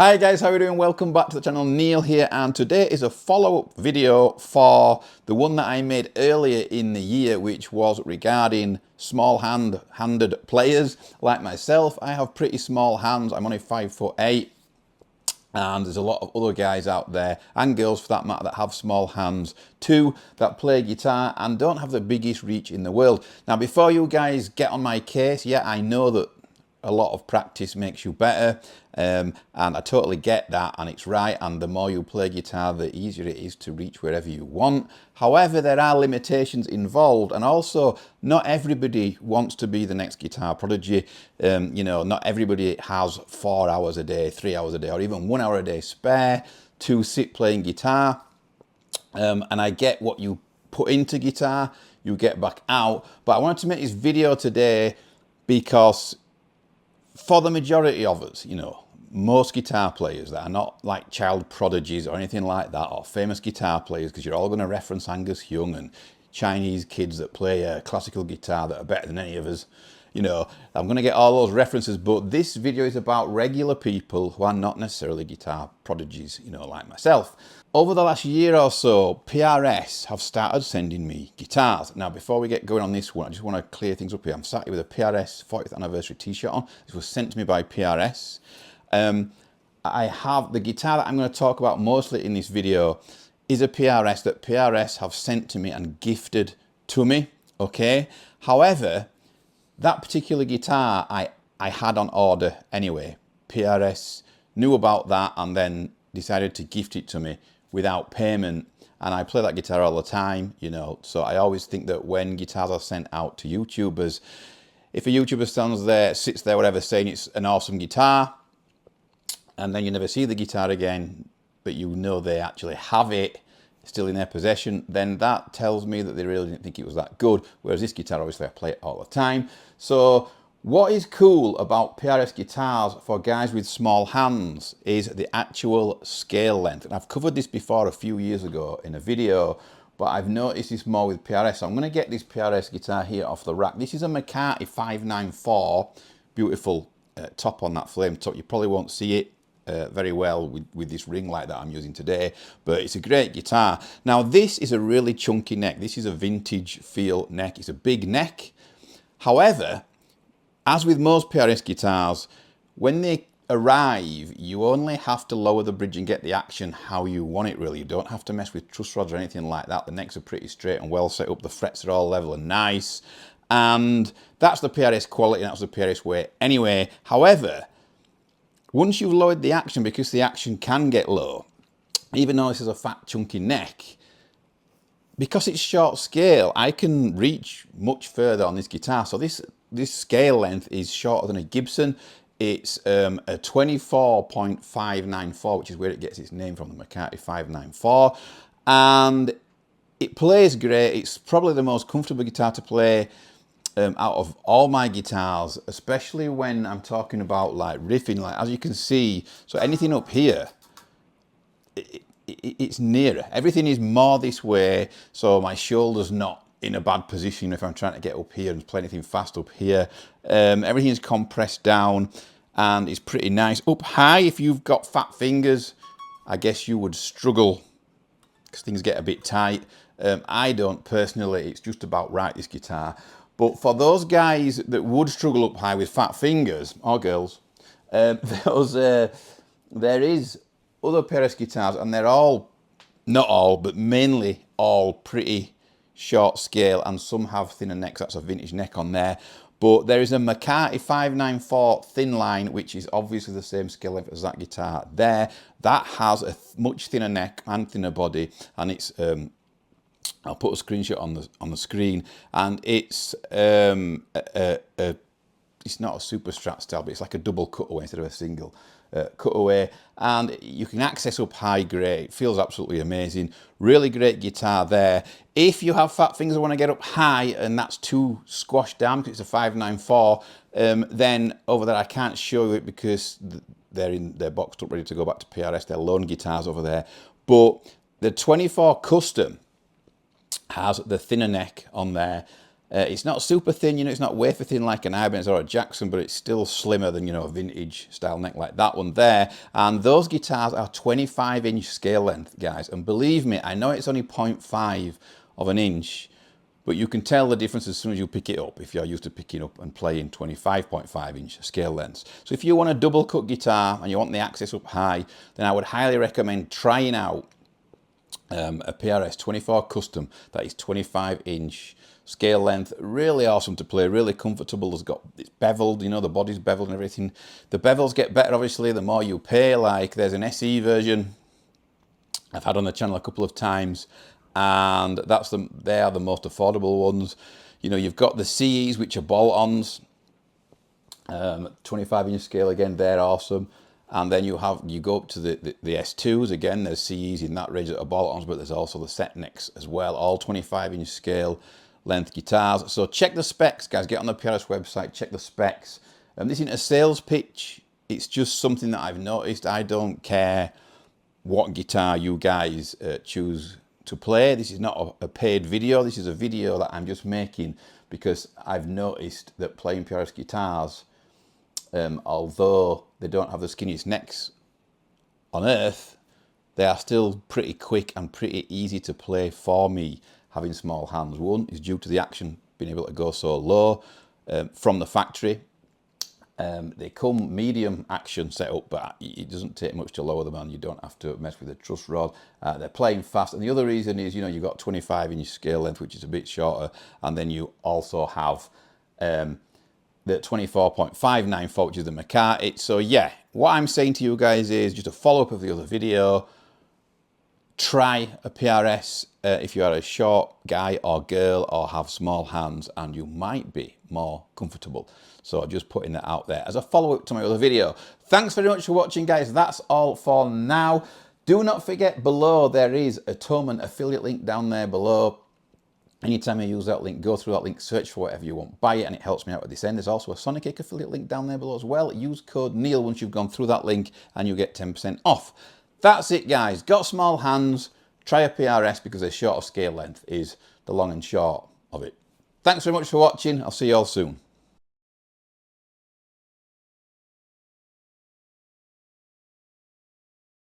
Hi guys, how are you doing? Welcome back to the channel. Neil here, and today is a follow-up video for the one that I made earlier in the year, which was regarding small-handed players like myself. I have pretty small hands. I'm only 5'8", and there's a lot of other guys out there, and girls for that matter, that have small hands too, that play guitar and don't have the biggest reach in the world. Now, before you guys get on my case, yeah, I know that a lot of practice makes you better, and I totally get that, and it's right, and the more you play guitar, the easier it is to reach wherever you want. However, there are limitations involved, and also not everybody wants to be the next guitar prodigy. You know, not everybody has 4 hours a day, 3 hours a day, or even 1 hour a day spare to sit playing guitar. And I get what you put into guitar, you get back out, but I wanted to make this video today because for the majority of us, you know, most guitar players that are not like child prodigies or anything like that, or famous guitar players, because you're all going to reference Angus Young and Chinese kids that play a classical guitar that are better than any of us. You know, I'm going to get all those references, but this video is about regular people who are not necessarily guitar prodigies, you know, like myself. Over the last year or so, PRS have started sending me guitars. Now, before we get going on this one, I just want to clear things up here. I'm sat here with a PRS 40th anniversary t-shirt on. This was sent to me by PRS. I have the guitar that I'm going to talk about mostly in this video is a PRS that PRS have sent to me and gifted to me, okay? However, that particular guitar I had on order anyway. PRS knew about that and then decided to gift it to me without payment, and I play that guitar all the time, you know, so I always think that when guitars are sent out to YouTubers, if a YouTuber stands there, sits there, whatever, saying it's an awesome guitar, and then you never see the guitar again, but you know they actually have it still in their possession, then that tells me that they really didn't think it was that good. Whereas this guitar, obviously I play it all the time. So what is cool about PRS guitars for guys with small hands is the actual scale length. And I've covered this before a few years ago in a video, but I've noticed this more with PRS. So I'm going to get this PRS guitar here off the rack. This is a McCarthy 594, beautiful top on that flame top. You probably won't see it very well with this ring light that I'm using today, but it's a great guitar. Now, this is a really chunky neck. This is a vintage feel neck. It's a big neck. However, as with most PRS guitars, when they arrive, you only have to lower the bridge and get the action how you want it, really. You don't have to mess with truss rods or anything like that. The necks are pretty straight and well set up. The frets are all level and nice. And that's the PRS quality, and that's the PRS way anyway. However, once you've lowered the action, because the action can get low, even though this is a fat chunky neck, because it's short scale, I can reach much further on this guitar. So this scale length is shorter than a Gibson. It's a 24.594, which is where it gets its name from, the McCarthy 594. And it plays great. It's probably the most comfortable guitar to play out of all my guitars, especially when I'm talking about like riffing, like as you can see. So anything up here, it's nearer. Everything is more this way, so my shoulder's not in a bad position if I'm trying to get up here and play anything fast up here. Everything is compressed down and it's pretty nice. Up high, if you've got fat fingers, I guess you would struggle because things get a bit tight. I don't personally. It's just about right, this guitar. But for those guys that would struggle up high with fat fingers, or girls, there is other PRS guitars, and they're all, not all, but mainly all pretty short scale, and some have thinner necks. That's a vintage neck on there. But there is a McCarthy 594 thin line, which is obviously the same scale length as that guitar there. That has a much thinner neck and thinner body, and it's I'll put a screenshot on the screen, and it's it's not a super strat style, but it's like a double cutaway instead of a single cutaway, and you can access up high grade. It feels absolutely amazing. Really great guitar there. If you have fat fingers and want to get up high and that's too squashed down because it's a 594, then over there I can't show you it because they're boxed up ready to go back to PRS. They're loan guitars over there. But the 24 Custom has the thinner neck on there, It's not super thin, you know, it's not wafer thin like an Ibanez or a Jackson, but it's still slimmer than, you know, a vintage style neck like that one there. And those guitars are 25-inch scale length, guys. And believe me, I know it's only 0.5 of an inch, but you can tell the difference as soon as you pick it up if you're used to picking up and playing 25.5-inch scale lengths. So if you want a double cut guitar and you want the access up high, then I would highly recommend trying out a PRS 24 Custom that is 25-inch scale length. Really awesome to play, really comfortable. It's beveled, you know, the body's beveled and everything. The bevels get better obviously the more you pay. Like there's an SE version I've had on the channel a couple of times, and they are the most affordable ones. You know, you've got the CEs, which are bolt-ons, 25-inch scale again, they're awesome. And then you go up to the S2s again. There's CEs in that range that are bolt-ons, but there's also the set necks as well, all 25-inch scale length guitars. So check the specs, guys. Get on the PRS website, check the specs. This isn't a sales pitch. It's just something that I've noticed. I don't care what guitar you guys choose to play. This is not a paid video. This is a video that I'm just making because I've noticed that playing PRS guitars, although they don't have the skinniest necks on earth, they are still pretty quick and pretty easy to play for me, having small hands. One is due to the action being able to go so low from the factory. They come medium action setup, but it doesn't take much to lower them, and you don't have to mess with the truss rod. They're playing fast, and the other reason is, you know, you've got 25-inch scale length, which is a bit shorter, and then you also have the 24.59 volt, which is the McCarty. So yeah, what I'm saying to you guys is just a follow-up of the other video. Try a PRS if you are a short guy or girl or have small hands, and you might be more comfortable. So just putting that out there as a follow-up to my other video. Thanks very much for watching, guys. That's all for now. Do not forget, below there is a Thomann affiliate link down there below. Anytime you use that link, go through that link, search for whatever you want, buy it, and it helps me out at this end. There's also a Sonic Cake affiliate link down there below as well. Use code Neil once you've gone through that link and you get 10% off. That's it, guys. Got small hands, try a PRS because a shorter scale length is the long and short of it. Thanks very much for watching. I'll see you all soon.